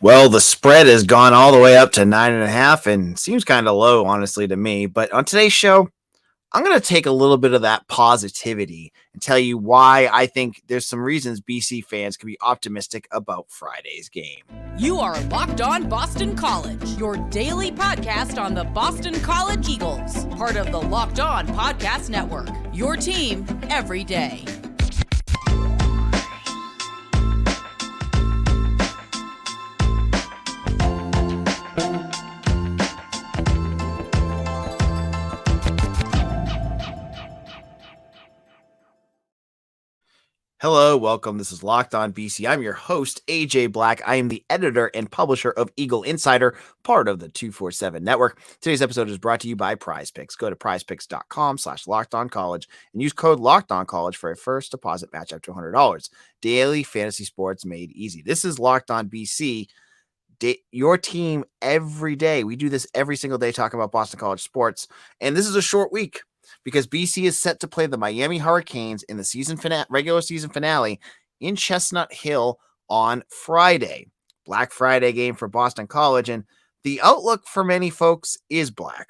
Well, the spread has gone all the way up to 9.5 and seems kind of low, honestly, to me. But on today's show, I'm going to take a little bit of that positivity and tell you why I think there's some reasons BC fans can be optimistic about Friday's game. You are Locked On Boston College, your daily podcast on the Boston College Eagles, part of the Locked On Podcast Network, your team every day. Hello, welcome. This is Locked On BC. I'm your host, AJ Black. I am the editor and publisher of Eagle Insider, part of the 247 network. Today's episode is brought to you by Prize Picks. Go to prizepicks.com/lockedoncollege and use code LOCKEDONCollege for a first deposit match up to $100. Daily fantasy sports made easy. This is Locked On BC, your team every day. We do this every single day talking about Boston College sports, and this is a short week because BC is set to play the Miami Hurricanes in the regular season finale in Chestnut Hill on Friday. Black Friday game for Boston College, and the outlook for many folks is black.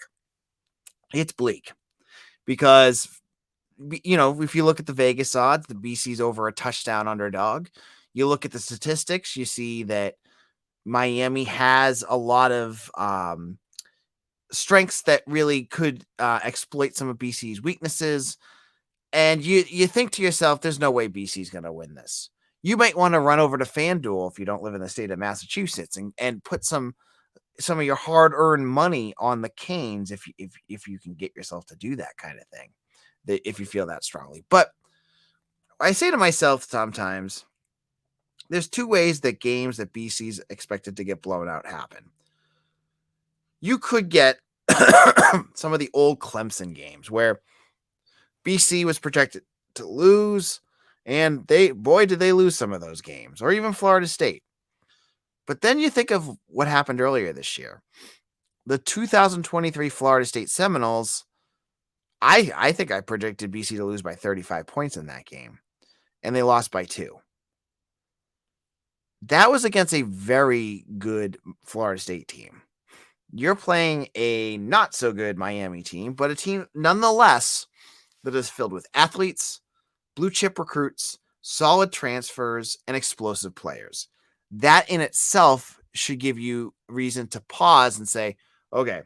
It's bleak because, if you look at the Vegas odds, the BC's over a touchdown underdog. You look at the statistics, you see that Miami has a lot of strengths that really could exploit some of BC's weaknesses. And you think to yourself, there's no way BC's going to win this. You might want to run over to FanDuel if you don't live in the state of Massachusetts and put some of your hard-earned money on the Canes if you can get yourself to do that kind of thing, if you feel that strongly. But I say to myself sometimes, there's two ways that games that BC's expected to get blown out happen. You could get some of the old Clemson games where BC was projected to lose, and did they lose some of those games, or even Florida State. But then you think of what happened earlier this year. The 2023 Florida State Seminoles, I think I predicted BC to lose by 35 points in that game, and they lost by 2. That was against a very good Florida State team. You're playing a not so good Miami team, but a team nonetheless that is filled with athletes, blue chip recruits, solid transfers, and explosive players. That in itself should give you reason to pause and say, okay,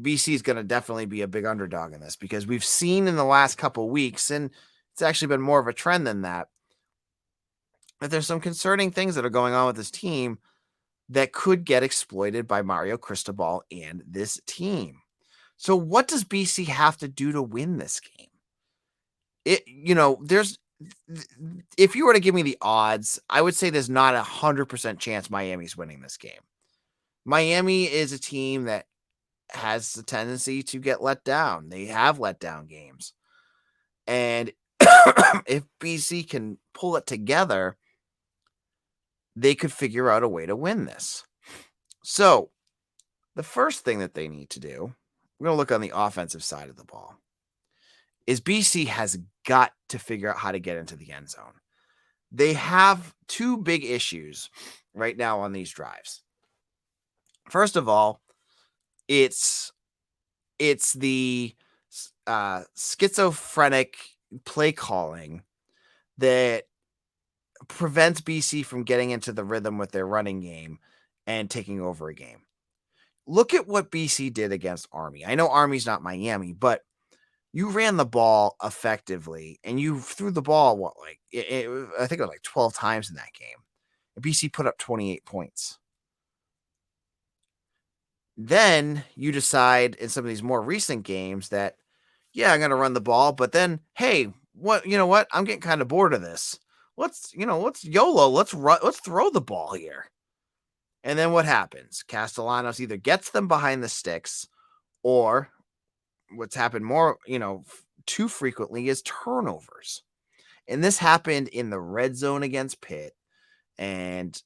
BC is going to definitely be a big underdog in this, because we've seen in the last couple weeks, and it's actually been more of a trend than that there's some concerning things that are going on with this team that could get exploited by Mario Cristobal and this team. So what does BC have to do to win this game? If you were to give me the odds, I would say there's not 100% chance Miami's winning this game. Miami is a team that has the tendency to get let down. They have let down games. And if BC can pull it together, they could figure out a way to win this. So the first thing that they need to do, we're going to look on the offensive side of the ball, is BC has got to figure out how to get into the end zone. They have two big issues right now on these drives. First of all, it's the schizophrenic play calling that prevents BC from getting into the rhythm with their running game and taking over a game. Look at what BC did against Army. I know Army's not Miami, but you ran the ball effectively, and you threw the ball, I think it was like 12 times in that game. And BC put up 28 points. Then you decide in some of these more recent games that, yeah, I'm going to run the ball, but then, hey, you know what? I'm getting kind of bored of this. Let's YOLO. Let's throw the ball here. And then what happens? Castellanos either gets them behind the sticks, or what's happened more, too frequently, is turnovers. And this happened in the red zone against Pitt. And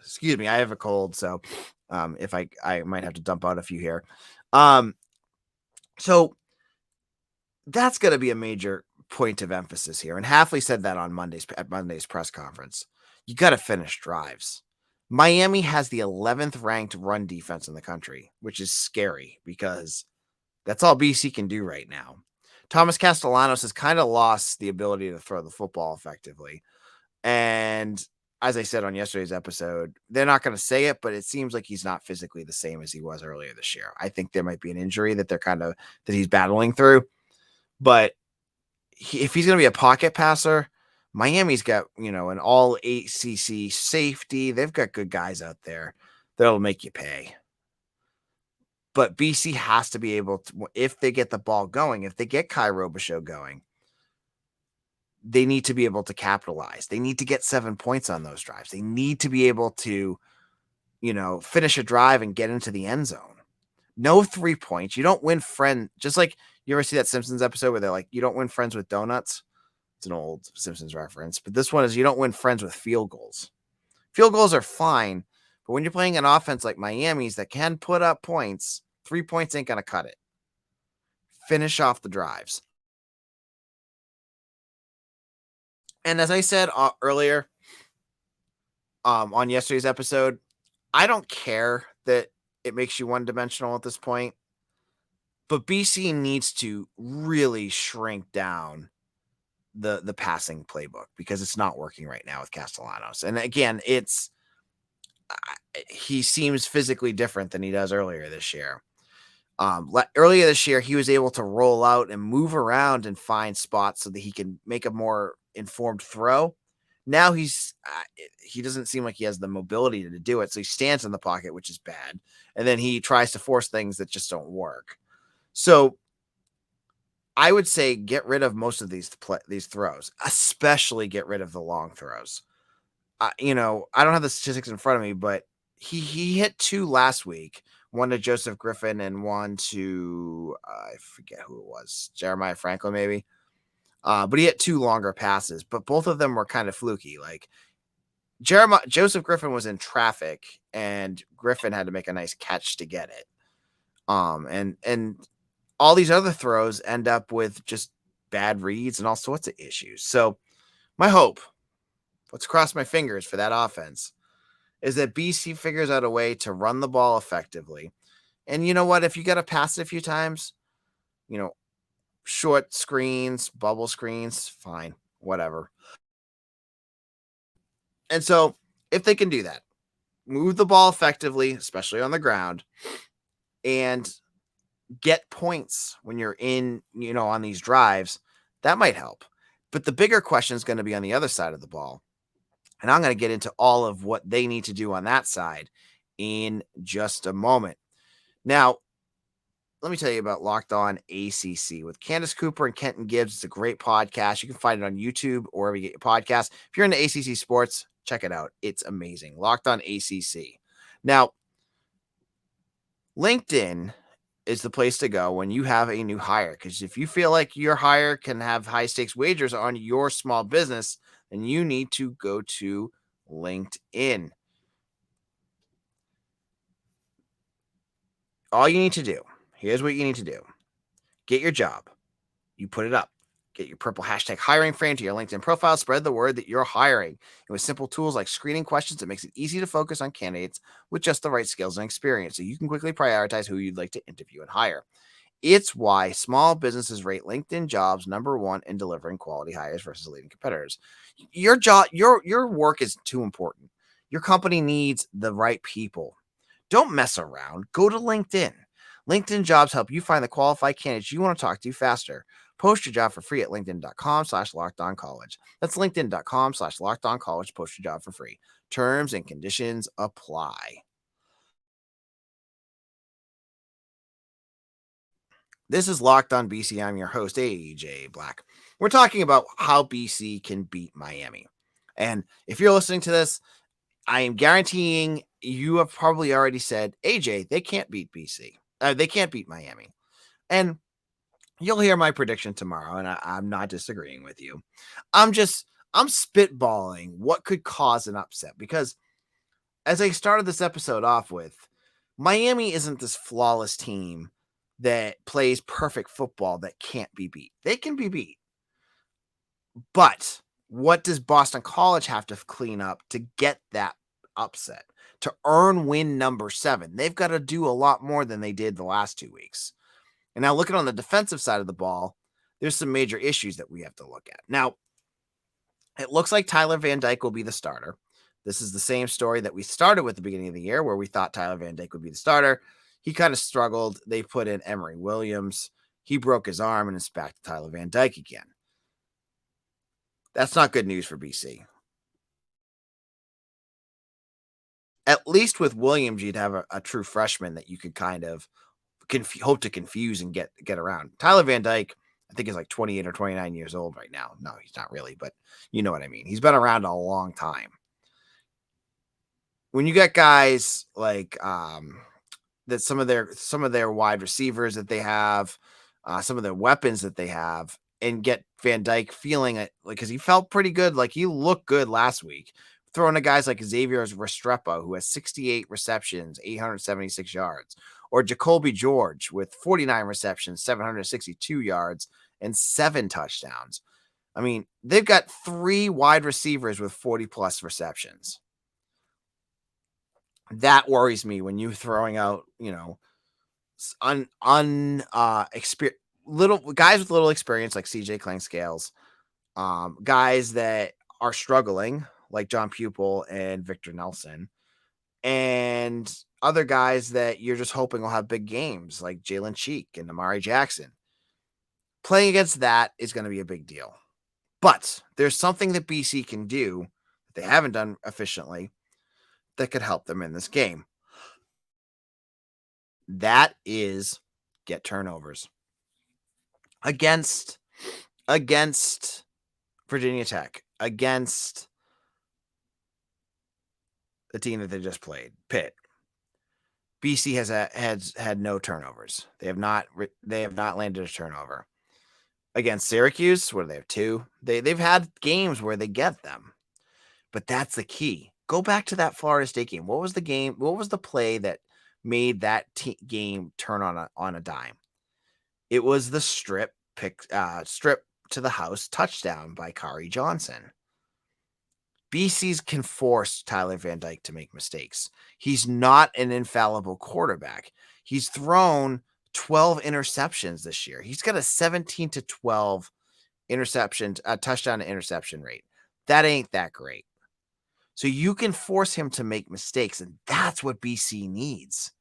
excuse me, I have a cold, so if I might have to dump out a few here. So that's going to be a major point of emphasis here. And Halfley said that on Monday's press conference. You got to finish drives. Miami has the 11th ranked run defense in the country, which is scary because that's all BC can do right now. Thomas Castellanos has kind of lost the ability to throw the football effectively. And as I said on yesterday's episode, they're not going to say it, but it seems like he's not physically the same as he was earlier this year. I think there might be an injury that that he's battling through. But if he's going to be a pocket passer, Miami's got, an all ACC safety. They've got good guys out there that'll make you pay. But BC has to be able to, if they get the ball going, if they get Kai Robichaux going, they need to be able to capitalize. They need to get 7 points on those drives. They need to be able to, finish a drive and get into the end zone. No 3 points. You don't win just like you ever see that Simpsons episode where they're like, you don't win friends with donuts. It's an old Simpsons reference, but this one is you don't win friends with field goals. Field goals are fine, but when you're playing an offense like Miami's that can put up points, 3 points ain't going to cut it. Finish off the drives. And as I said earlier on yesterday's episode, I don't care that it makes you one-dimensional at this point, but BC needs to really shrink down the passing playbook because it's not working right now with Castellanos. And again, he seems physically different than he does earlier this year. Earlier this year, he was able to roll out and move around and find spots so that he can make a more informed throw. Now he doesn't seem like he has the mobility to do it. So he stands in the pocket, which is bad. And then he tries to force things that just don't work. So I would say get rid of most of these throws, especially get rid of the long throws. I don't have the statistics in front of me, but he hit 2 last week, one to Joseph Griffin and one to, I forget who it was, Jeremiah Franklin maybe. But he hit 2 longer passes, but both of them were kind of fluky. Like Joseph Griffin was in traffic and Griffin had to make a nice catch to get it. And all these other throws end up with just bad reads and all sorts of issues. So my hope, let's cross my fingers for that offense, is that BC figures out a way to run the ball effectively. And you know what? If you got to pass it a few times, short screens, bubble screens, fine, whatever. And so if they can do that, move the ball effectively, especially on the ground, and get points when you're in, on these drives, that might help. But the bigger question is going to be on the other side of the ball. And I'm going to get into all of what they need to do on that side in just a moment. Now, let me tell you about Locked On ACC with Candace Cooper and Kenton Gibbs. It's a great podcast. You can find it on YouTube or wherever you get your podcast. If you're into ACC sports, check it out. It's amazing. Locked On ACC. Now, LinkedIn is the place to go when you have a new hire, because if you feel like your hire can have high stakes wagers on your small business, then you need to go to LinkedIn. All you need to do, here's what you need to do. Get your job. You put it up. Get your purple hashtag hiring frame to your LinkedIn profile. Spread the word that you're hiring. And with simple tools like screening questions, it makes it easy to focus on candidates with just the right skills and experience, so you can quickly prioritize who you'd like to interview and hire. It's why small businesses rate LinkedIn jobs #1 in delivering quality hires versus leading competitors. Your job, your work is too important. Your company needs the right people. Don't mess around. Go to LinkedIn. LinkedIn jobs help you find the qualified candidates you want to talk to faster. Post your job for free at LinkedIn.com/LockedOnCollege. That's LinkedIn.com/LockedOnCollege. Post your job for free. Terms and conditions apply. This is Locked On BC. I'm your host, AJ Black. We're talking about how BC can beat Miami. And if you're listening to this, I am guaranteeing you have probably already said, AJ, they can't beat BC. They can't beat Miami. And you'll hear my prediction tomorrow, and I'm not disagreeing with you. I'm spitballing what could cause an upset, because as I started this episode off with, Miami isn't this flawless team that plays perfect football that can't be beat. They can be beat. But what does Boston College have to clean up to get that upset? To earn win number 7, they've got to do a lot more than they did the last 2 weeks. And now looking on the defensive side of the ball, there's some major issues that we have to look at. Now, it looks like Tyler Van Dyke will be the starter. This is the same story that we started with at the beginning of the year, where we thought Tyler Van Dyke would be the starter. He kind of struggled. They put in Emory Williams. He broke his arm, and it's back to Tyler Van Dyke again. That's not good news for BC. At least with Williams, you'd have a true freshman that you could kind of hope to confuse and get around. Tyler Van Dyke, I think, is like 28 or 29 years old right now. No, he's not really, but you know what I mean. He's been around a long time. When you get guys like that, some of their wide receivers that they have, some of their weapons that they have, and get Van Dyke feeling it, like, because he felt pretty good, like he looked good last week, throwing to guys like Xavier Restrepo, who has 68 receptions, 876 yards, or Jacoby George with 49 receptions, 762 yards, and 7 touchdowns. I mean, they've got 3 wide receivers with 40 plus receptions. That worries me when you're throwing out, little guys with little experience like CJ Kling-Scales, guys that are struggling like John Pupil and Victor Nelson, and other guys that you're just hoping will have big games like Jalen Cheek and Amari Jackson. Playing against that is going to be a big deal. But there's something that BC can do that they haven't done efficiently that could help them in this game. That is get turnovers. Against Virginia Tech, against the team that they just played, Pitt, BC has had no turnovers. They have not landed a turnover. Against Syracuse, where they have 2, they've had games where they get them. But that's the key. Go back to that Florida State game. What was the game? What was the play that made that game turn on a dime? It was the strip to the house touchdown by Kari Johnson. BC's can force Tyler Van Dyke to make mistakes. He's not an infallible quarterback. He's thrown 12 interceptions this year. He's got a 17-12 touchdown to interception rate. That ain't that great. So you can force him to make mistakes, and that's what BC needs.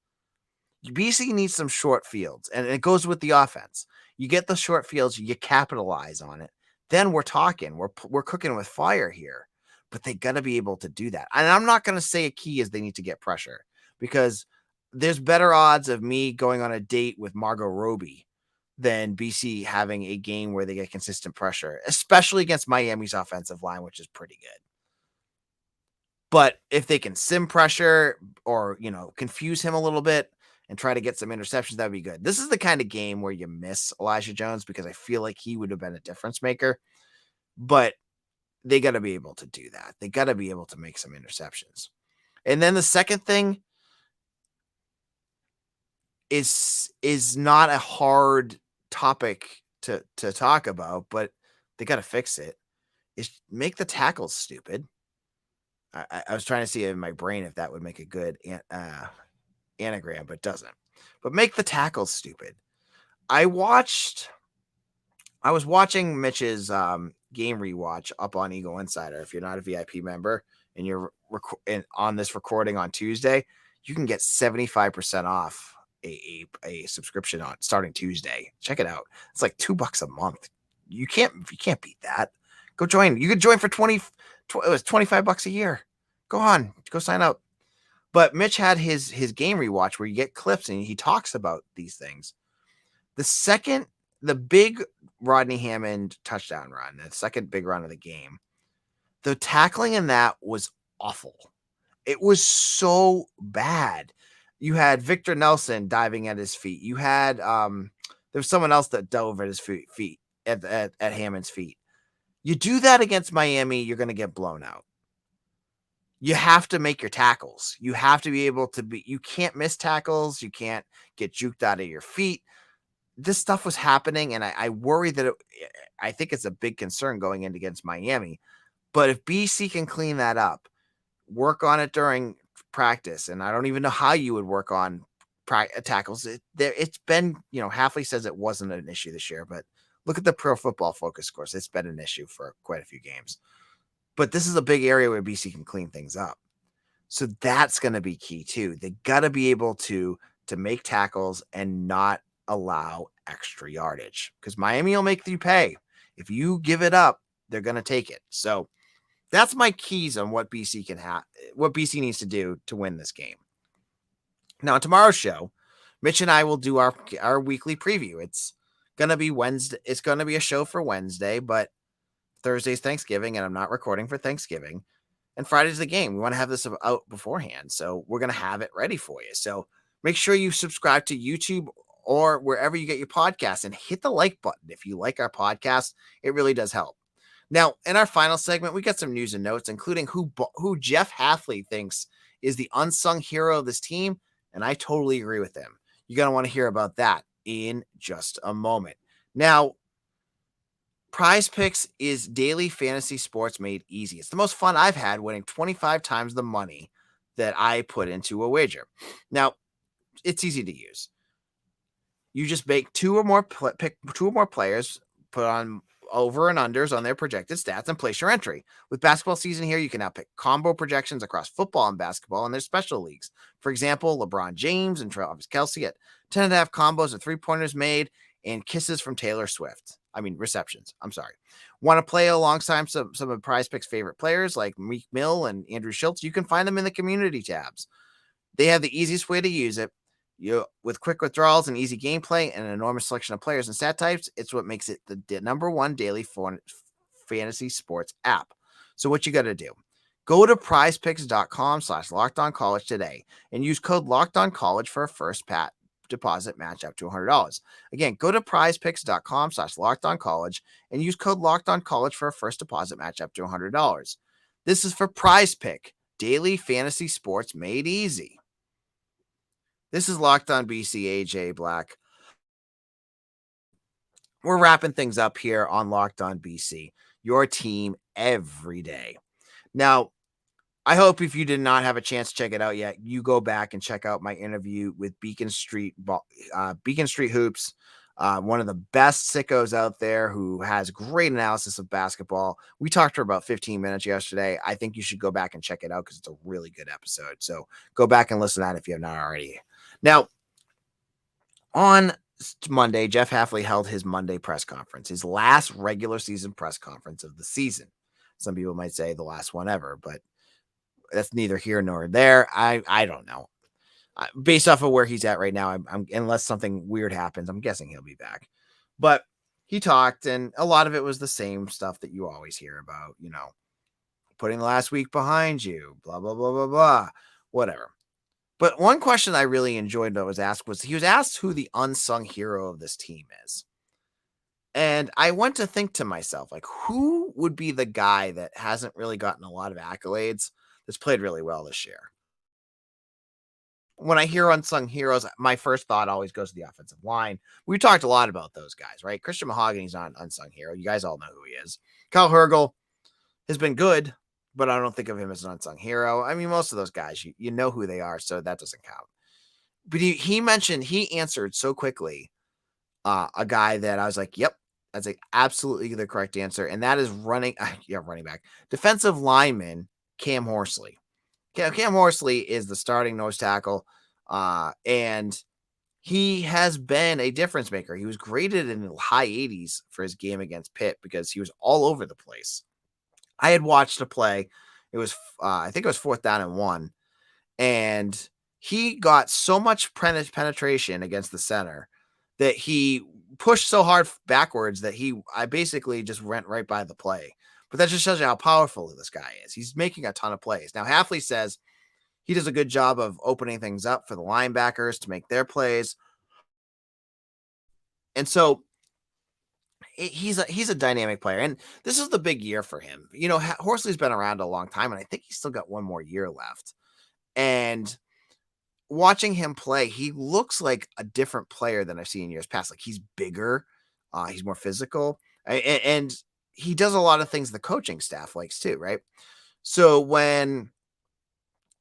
BC needs some short fields, and it goes with the offense. You get the short fields, you capitalize on it. Then we're talking. We're cooking with fire here. But they got to be able to do that. And I'm not going to say a key is they need to get pressure, because there's better odds of me going on a date with Margot Robbie than BC having a game where they get consistent pressure, especially against Miami's offensive line, which is pretty good. But if they can sim pressure or, confuse him a little bit and try to get some interceptions, that would be good. This is the kind of game where you miss Elijah Jones, because I feel like he would have been a difference maker. But they got to be able to do that. They got to be able to make some interceptions. And then the second thing is not a hard topic to talk about, but they got to fix it, is make the tackles stupid. I was trying to see in my brain if that would make a good anagram, but it doesn't. But make the tackles stupid. I was watching Mitch's game rewatch up on Eagle Insider. If you're not a VIP member and you're on this recording on Tuesday, you can get 75% off a subscription on starting Tuesday. Check it out. It's like $2 a month. You can't beat that. Go join. You could join for it was $25 a year. Go on, go sign up. But Mitch had his game rewatch where you get clips and he talks about these things. The big Rodney Hammond touchdown run, the second big run of the game, the tackling in that was awful. It was so bad. You had Victor Nelson diving at his feet. You had there was someone else that dove at his feet at Hammond's feet. You do that against Miami, you're going to get blown out. You have to make your tackles. You have to be able to you can't miss tackles. You can't get juked out of your feet. this stuff was happening, and I worry that I think it's a big concern going in against Miami. But if BC can clean that up, work on it during practice, and I don't even know how you would work on tackles. It's been, Halfley says it wasn't an issue this year, but look at the Pro Football Focus scores. It's been an issue for quite a few games. But this is a big area where BC can clean things up. So that's going to be key too. They got to be able to make tackles and not allow extra yardage, because Miami will make you pay. If you give it up, they're going to take it. So that's my keys on what BC can have, what BC needs to do to win this game. Now, on tomorrow's show, Mitch and I will do our weekly preview. It's going to be Wednesday. It's going to be a show for Wednesday, but Thursday's Thanksgiving, and I'm not recording for Thanksgiving. And Friday's the game. We want to have this out beforehand, so we're going to have it ready for you. So make sure you subscribe to YouTube or wherever you get your podcasts, and hit the like button if you like our podcast. It really does help. Now, in our final segment, we got some news and notes, including who Jeff Halfley thinks is the unsung hero of this team, and I totally agree with him. You're going to want to hear about that in just a moment. Now, Prize Picks is daily fantasy sports made easy. It's the most fun I've had, winning 25 times the money that I put into a wager. Now, it's easy to use. You just make pick two or more players, put on over and unders on their projected stats, and place your entry. With basketball season here, you can now pick combo projections across football and basketball and their special leagues. For example, LeBron James and Travis Kelce at 10.5 combos of 3-pointers made and kisses from Taylor Swift. Receptions. I'm sorry. Want to play alongside some of Prize Picks' favorite players like Meek Mill and Andrew Schultz? You can find them in the community tabs. They have the easiest way to use it. With quick withdrawals and easy gameplay and an enormous selection of players and stat types, it's what makes it the number one daily fantasy sports app. So what you got to do? Go to prizepicks.com/lockedoncollege today and use code LOCKEDONCollege for a first deposit match up to $100. Again, go to prizepicks.com/lockedoncollege and use code LOCKEDONCollege for a first deposit match up to $100. This is for Prize Pick, daily fantasy sports made easy. This is Locked On BC, AJ Black. We're wrapping things up here on Locked On BC, your team every day. Now, I hope if you did not have a chance to check it out yet, you go back and check out my interview with Beacon Street Hoops, one of the best sickos out there who has great analysis of basketball. We talked for about 15 minutes yesterday. I think you should go back and check it out because it's a really good episode. So go back and listen to that if you have not already. Now, on Monday, Jeff Halfley held his Monday press conference, his last regular season press conference of the season. Some people might say the last one ever, but that's neither here nor there. I don't know. Based off of where he's at right now, I'm unless something weird happens, I'm guessing he'll be back. But he talked, and a lot of it was the same stuff that you always hear about, putting the last week behind you, blah, blah, blah, blah, blah, whatever. But one question I really enjoyed that was asked was, he was asked who the unsung hero of this team is. And I went to think to myself, who would be the guy that hasn't really gotten a lot of accolades that's played really well this year? When I hear unsung heroes, my first thought always goes to the offensive line. We talked a lot about those guys, right? Christian Mahogany's not an unsung hero. You guys all know who he is. Kyle Hergel has been good, but I don't think of him as an unsung hero. Most of those guys, you know who they are, so that doesn't count. But he answered so quickly a guy that I was like, yep, that's absolutely the correct answer. And that is running back. Defensive lineman Cam Horsley. Cam Horsley is the starting nose tackle, and he has been a difference maker. He was graded in the high 80s for his game against Pitt because he was all over the place. I had watched a play. It was, I think it was 4th down and 1. And he got so much penetration against the center that he pushed so hard backwards that I basically just went right by the play. But that just shows you how powerful this guy is. He's making a ton of plays. Now, Halfley says he does a good job of opening things up for the linebackers to make their plays. And so he's a dynamic player, and this is the big year for him. Horsley's been around a long time, and I think he's still got one more year left. And watching him play, he looks like a different player than I've seen in years past. Like, he's bigger, he's more physical, and he does a lot of things the coaching staff likes too, right? So when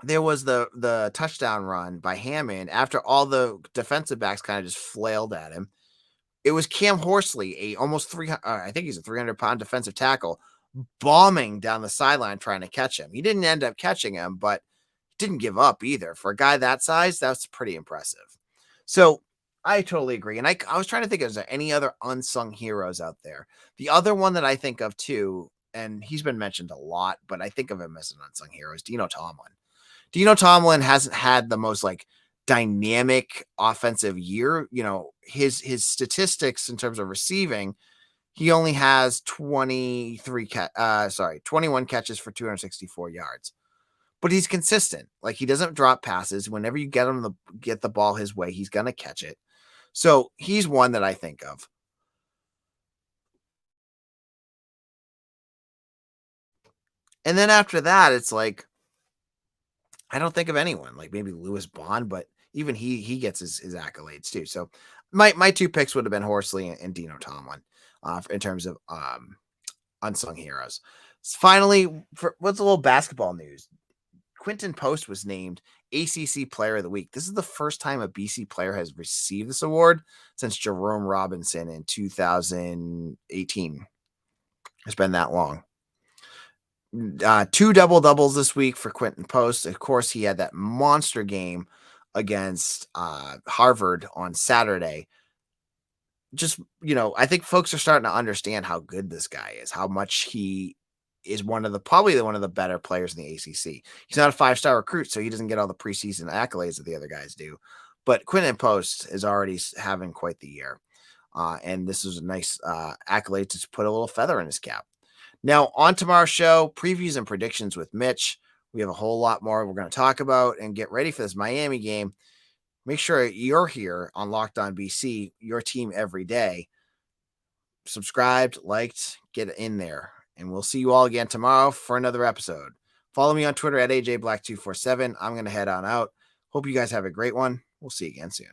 there was the touchdown run by Hammond, after all the defensive backs kind of just flailed at him, it was Cam Horsley, a almost 300, I think he's a 300-pound defensive tackle, bombing down the sideline trying to catch him. He didn't end up catching him, but didn't give up either. For a guy that size, that's pretty impressive. So I totally agree. And I was trying to think, is there any other unsung heroes out there? The other one that I think of too, and he's been mentioned a lot, but I think of him as an unsung hero, is Dino Tomlin. Dino Tomlin hasn't had the most like dynamic offensive year. You know, his statistics in terms of receiving, he only has 21 catches for 264 yards. But he's consistent. Like, he doesn't drop passes. Whenever you get the ball his way, he's gonna catch it. So he's one that I think of. And then after that, it's like, I don't think of anyone. Like, maybe Lewis Bond, but even he gets his accolades too. So my two picks would have been Horsley and Dino Tomlin, in terms of unsung heroes. Finally, for what's a little basketball news? Quinton Post was named ACC Player of the Week. This is the first time a BC player has received this award since Jerome Robinson in 2018. It's been that long. 2 double-doubles this week for Quinton Post. Of course, he had that monster game against Harvard on Saturday. Just, I think folks are starting to understand how good this guy is, how much he is probably one of the better players in the ACC. He's not a 5-star recruit, so he doesn't get all the preseason accolades that the other guys do. But Quinton Post is already having quite the year. And this is a nice accolade to put a little feather in his cap. Now, on tomorrow's show, previews and predictions with Mitch. We have a whole lot more we're going to talk about, and get ready for this Miami game. Make sure you're here on Locked On BC, your team every day. Subscribed, liked, get in there. And we'll see you all again tomorrow for another episode. Follow me on Twitter at AJBlack247. I'm going to head on out. Hope you guys have a great one. We'll see you again soon.